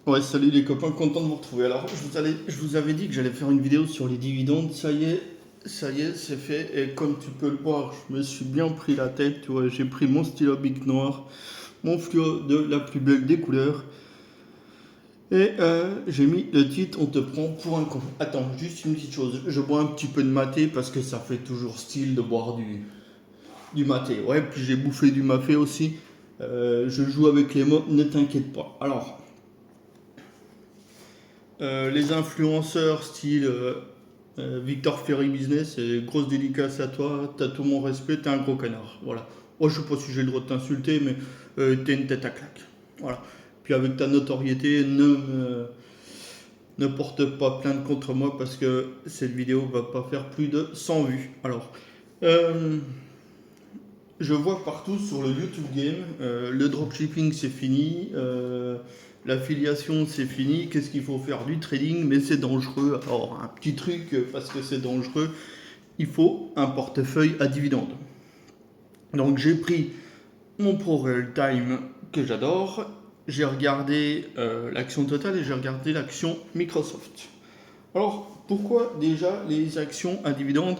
Ouais, salut les copains, content de vous retrouver. Alors, je vous avais dit que j'allais faire une vidéo sur les dividendes. Ça y est, c'est fait. Et comme tu peux le voir, je me suis bien pris la tête. Tu vois, j'ai pris mon stylo bic noir, mon fluo de la plus belle des couleurs. Et j'ai mis le titre On te prend pour un con. Attends, juste une petite chose. Je bois un petit peu de maté parce que ça fait toujours style de boire du maté. Ouais, puis j'ai bouffé du mafé aussi. Je joue avec les mots, ne t'inquiète pas. Alors, les influenceurs style Victor Ferry Business, et grosse dédicace à toi, t'as tout mon respect, t'es un gros canard. Voilà. Moi, je sais pas si j'ai le droit de t'insulter, mais t'es une tête à claque. Voilà. Puis avec ta notoriété, ne porte pas plainte contre moi parce que cette vidéo va pas faire plus de 100 vues. Alors, euh, je vois partout sur le YouTube Game, le dropshipping c'est fini, l'affiliation c'est fini, qu'est-ce qu'il faut faire du trading, mais c'est dangereux. Alors un petit truc, parce que c'est dangereux, il faut un portefeuille à dividendes. Donc j'ai pris mon Pro Real Time que j'adore, j'ai regardé l'action totale et j'ai regardé l'action Microsoft. Alors pourquoi déjà les actions à dividendes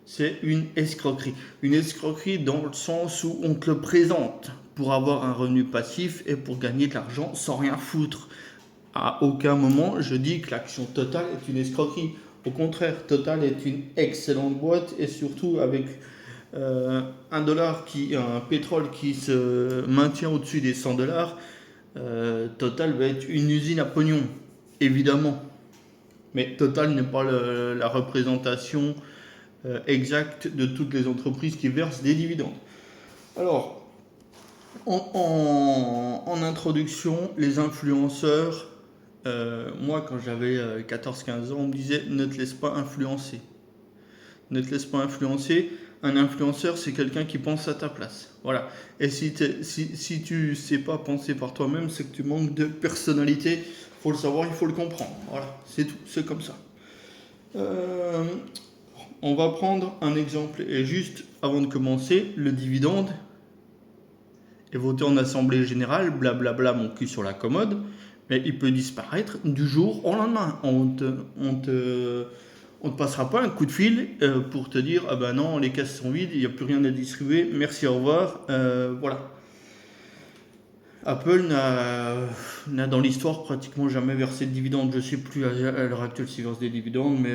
c'est une escroquerie. Une escroquerie dans le sens où on te le présente pour avoir un revenu passif et pour gagner de l'argent sans rien foutre. À aucun moment je dis que l'action Total est une escroquerie. Au contraire, Total est une excellente boîte et surtout avec un pétrole qui se maintient au-dessus des 100 dollars, Total va être une usine à pognon, évidemment. Mais Total n'est pas la représentation exact de toutes les entreprises qui versent des dividendes. Alors, en introduction, les influenceurs, moi quand j'avais 14-15 ans, on me disait ne te laisse pas influencer. Ne te laisse pas influencer. Un influenceur, c'est quelqu'un qui pense à ta place. Voilà. Et si tu sais pas penser par toi-même, c'est que tu manques de personnalité. Il faut le savoir, il faut le comprendre. Voilà, c'est tout, c'est comme ça. Euh, On va prendre un exemple et juste avant de commencer, le dividende est voté en assemblée générale, blablabla, mon cul sur la commode, mais il peut disparaître du jour au lendemain. On te passera pas un coup de fil pour te dire ah ben non, les caisses sont vides, il n'y a plus rien à distribuer, merci, au revoir. Voilà. Apple n'a dans l'histoire pratiquement jamais versé de dividendes. Je ne sais plus à l'heure actuelle s'il verse des dividendes, mais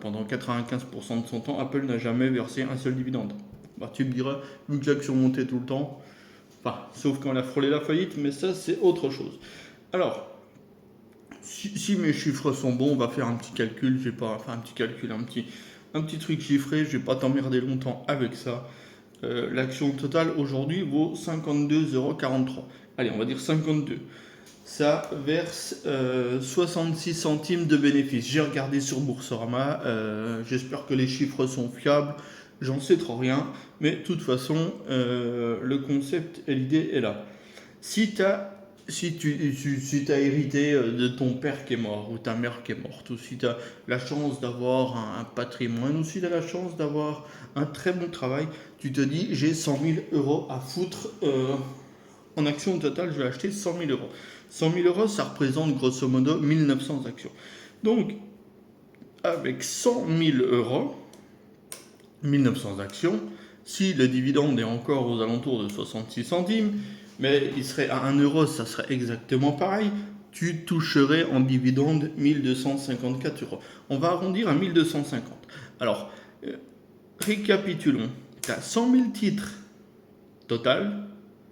pendant 95% de son temps, Apple n'a jamais versé un seul dividende. Bah, tu me diras, vu que l'action montait tout le temps, enfin, sauf quand elle a frôlé la faillite, mais ça c'est autre chose. Alors, si mes chiffres sont bons, on va faire un petit calcul, j'ai pas, enfin un petit calcul, un petit truc chiffré, je vais pas t'emmerder longtemps avec ça. L'action totale aujourd'hui vaut 52,43 €. Allez, on va dire 52. Ça verse 66 centimes de bénéfices. J'ai regardé sur Boursorama, j'espère que les chiffres sont fiables, j'en sais trop rien, mais de toute façon, le concept et l'idée est là. Si tu as si hérité de ton père qui est mort, ou ta mère qui est morte, ou si tu as la chance d'avoir un patrimoine, ou si tu as la chance d'avoir un très bon travail, tu te dis j'ai 100 000 € à foutre en actions totales, je vais acheter 100 000 €. 100 000 €, ça représente grosso modo 1900 actions. Donc, avec 100 000 €, 1900 actions, si le dividende est encore aux alentours de 66 centimes, mais il serait à 1 €, ça serait exactement pareil, tu toucherais en dividende 1254 €. On va arrondir à 1250. Alors, récapitulons. Tu as 100 000 titres total,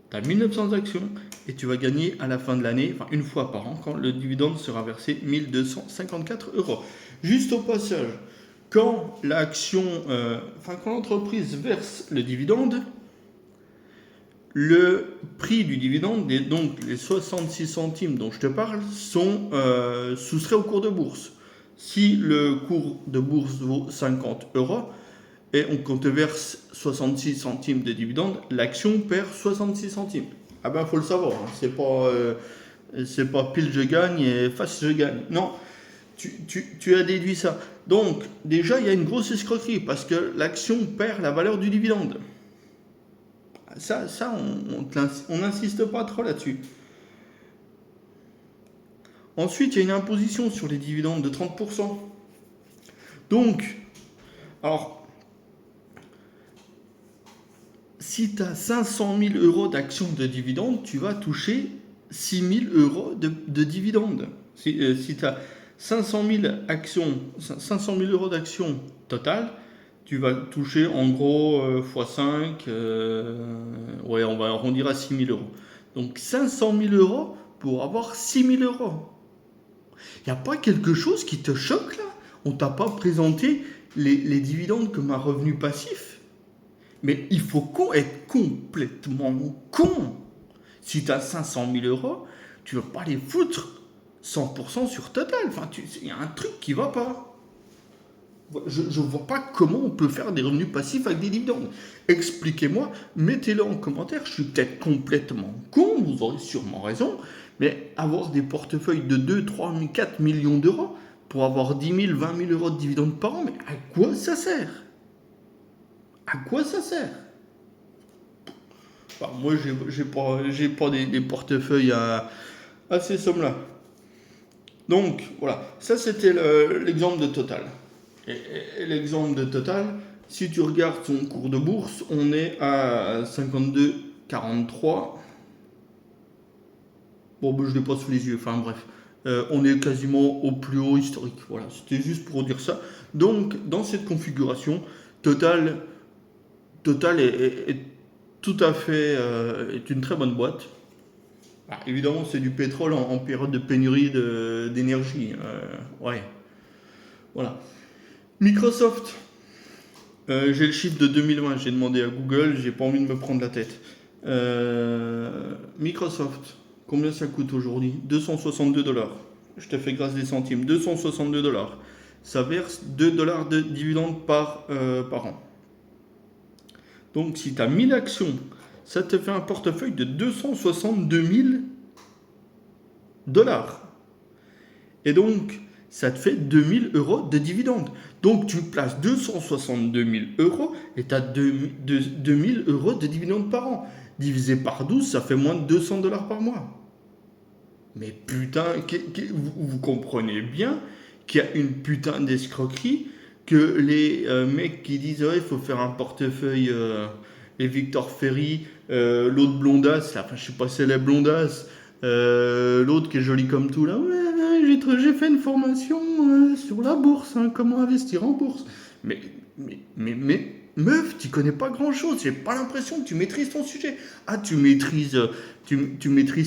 tu as 1900 actions et tu vas gagner à la fin de l'année, enfin une fois par an, quand le dividende sera versé, 1254 €. Juste au passage, quand quand l'entreprise verse le dividende, le prix du dividende, donc les 66 centimes dont je te parle, sont soustraits au cours de bourse. Si le cours de bourse vaut 50 € et qu'on te verse 66 centimes de dividende, l'action perd 66 centimes. Ah ben, faut le savoir, hein. C'est pas pile je gagne et face je gagne. Non, tu as déduit ça. Donc, déjà, il y a une grosse escroquerie parce que l'action perd la valeur du dividende. Ça on n'insiste pas trop là-dessus. Ensuite, il y a une imposition sur les dividendes de 30%. Donc, alors, si tu as 500 000 euros d'actions de dividendes, tu vas toucher 6 000 euros de dividendes. Si tu as 500 000 euros d'actions totales, tu vas toucher en gros x5, ouais, on va arrondir à 6 000 euros. Donc 500 000 euros pour avoir 6 000 euros. Il n'y a pas quelque chose qui te choque là? On t'a pas présenté les dividendes comme un revenu passif? Mais il faut être complètement con. Si tu as 500 000 euros, tu ne vas pas les foutre 100% sur Total. Enfin, il y a un truc qui ne va pas. Je ne vois pas comment on peut faire des revenus passifs avec des dividendes. Expliquez-moi, mettez-le en commentaire. Je suis peut-être complètement con, vous aurez sûrement raison, mais avoir des portefeuilles de 2, 3, 4 millions d'euros pour avoir 10 000, 20 000 euros de dividendes par an, mais à quoi ça sert? À quoi ça sert? Enfin, moi, j'ai pas des portefeuilles à ces sommes-là. Donc, voilà. Ça, c'était l'exemple de Total. Et l'exemple de Total, si tu regardes son cours de bourse, on est à 52,43. Bon, ben, je ne l'ai pas sous les yeux. Enfin, bref. On est quasiment au plus haut historique. Voilà. C'était juste pour dire ça. Donc, dans cette configuration, Total est tout à fait est une très bonne boîte. Bah, évidemment, c'est du pétrole en période de pénurie d'énergie. Ouais, voilà. Microsoft, j'ai le chiffre de 2020. J'ai demandé à Google, j'ai pas envie de me prendre la tête. Microsoft, combien ça coûte aujourd'hui? 262 dollars. Je te fais grâce des centimes. 262 dollars. Ça verse 2 dollars de dividendes par an. Donc, si tu as 1000 actions, ça te fait un portefeuille de 262 000 $. Et donc, ça te fait 2000 euros de dividendes. Donc, tu places 262 000 euros et tu as 2000 euros de dividendes par an. Divisé par 12, ça fait moins de 200 $ par mois. Mais putain, vous comprenez bien qu'il y a une putain d'escroquerie, que les mecs qui disent ouais, il faut faire un portefeuille, les Victor Ferry, l'autre blondasse, enfin je sais pas si elle est blondasse, l'autre qui est jolie comme tout là, ouais, j'ai fait une formation sur la bourse, hein, comment investir en bourse. Mais meuf, tu connais pas grand chose, j'ai pas l'impression que tu maîtrises ton sujet. Ah, tu maîtrises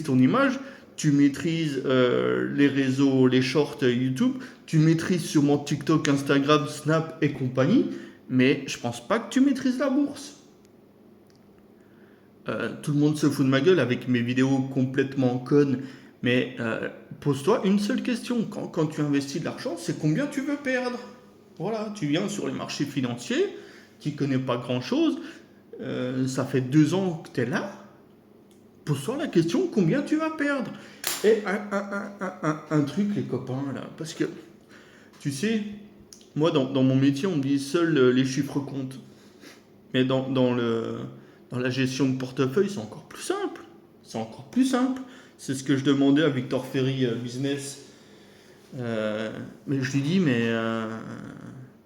ton image, tu maîtrises les réseaux, les shorts YouTube, tu maîtrises sûrement TikTok, Instagram, Snap et compagnie, mais je pense pas que tu maîtrises la bourse. Tout le monde se fout de ma gueule avec mes vidéos complètement connes, mais pose-toi une seule question. Quand tu investis de l'argent, c'est combien tu veux perdre? Voilà, tu viens sur les marchés financiers, tu connais pas grand-chose, ça fait 2 ans que tu es là, pose-toi la question combien tu vas perdre. Et un truc, les copains, là, parce que, tu sais, moi, dans mon métier, on me dit seuls les chiffres comptent. Mais dans la gestion de portefeuille, c'est encore plus simple. C'est encore plus simple. C'est ce que je demandais à Victor Ferry Business. Mais je lui dis, mais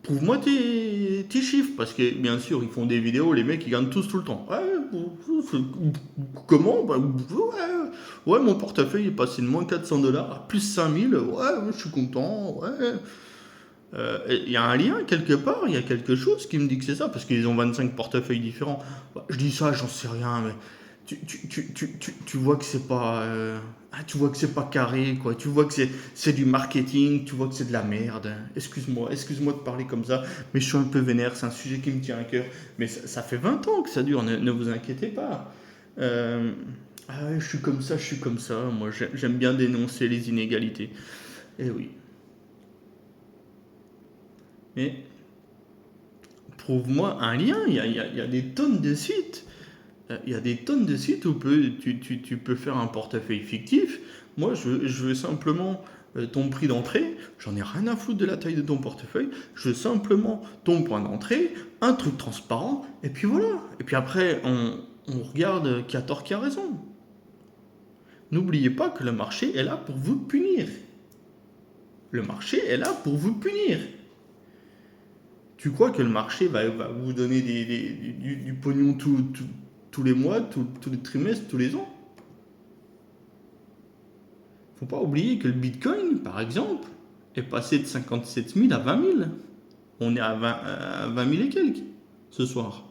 prouve-moi tes chiffres. Parce que, bien sûr, ils font des vidéos, les mecs, ils gagnent tous tout le temps. Ouais, comment? Bah, ouais, mon portefeuille est passé de moins 400 $ à plus 5000. Ouais, je suis content. Ouais. Il y a un lien quelque part, il y a quelque chose qui me dit que c'est ça, parce qu'ils ont 25 portefeuilles différents. Bah, je dis ça, j'en sais rien, mais tu vois que c'est pas, tu vois que c'est pas carré, quoi. Tu vois que c'est du marketing, tu vois que c'est de la merde. Excuse-moi de parler comme ça, mais je suis un peu vénère, c'est un sujet qui me tient à cœur. Mais ça fait 20 ans que ça dure, ne vous inquiétez pas. Je suis comme ça, moi j'aime bien dénoncer les inégalités. Et oui. Mais prouve-moi un lien, il y a des tonnes de sites. Il y a des tonnes de sites où tu peux faire un portefeuille fictif. Moi, je veux simplement ton prix d'entrée. J'en ai rien à foutre de la taille de ton portefeuille. Je veux simplement ton point d'entrée, un truc transparent, et puis voilà. Et puis après, on regarde qui a tort, qui a raison. N'oubliez pas que le marché est là pour vous punir. Le marché est là pour vous punir. Tu crois que le marché va vous donner du pognon tous les mois, tous les trimestres, tous les ans? Faut pas oublier que le Bitcoin, par exemple, est passé de 57 000 à 20 000. On est à 20 000 et quelques ce soir.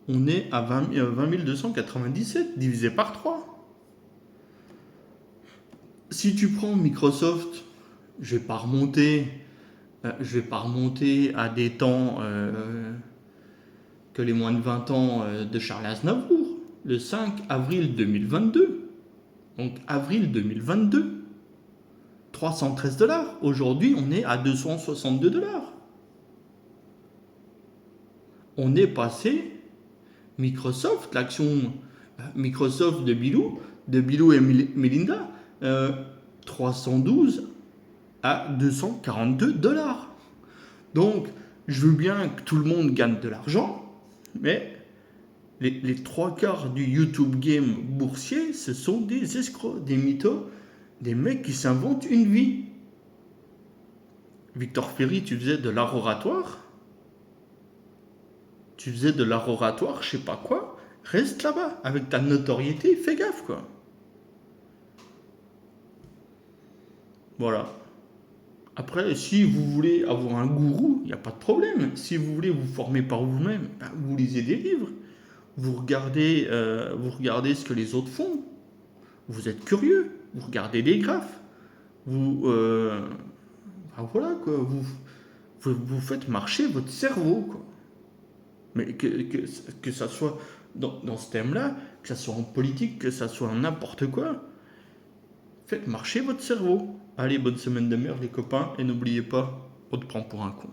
On est à 20 297 divisé par 3. Si tu prends Microsoft, je vais pas remonter à des temps que les moins de 20 ans de Charles Aznavour, le 5 avril 2022. Donc avril 2022, 313 dollars. Aujourd'hui, on est à 262 dollars. On est passé Microsoft, l'action Microsoft de Bilou et Melinda, 312 à 242 dollars. Donc, je veux bien que tout le monde gagne de l'argent, mais les trois quarts du YouTube game boursier, ce sont des escrocs, des mythos, des mecs qui s'inventent une vie. Victor Ferry, tu faisais de l'art oratoire, je sais pas quoi, reste là-bas, avec ta notoriété, fais gaffe, quoi. Voilà. Après, si vous voulez avoir un gourou, il n'y a pas de problème. Si vous voulez vous former par vous-même, ben, vous lisez des livres, vous regardez ce que les autres font, vous êtes curieux, vous regardez des graphes, ben voilà quoi, vous faites marcher votre cerveau, quoi. Mais que ça soit dans ce thème-là, que ça soit en politique, que ça soit en n'importe quoi, faites marcher votre cerveau. Allez, bonne semaine de merde les copains, et n'oubliez pas, on te prend pour un con.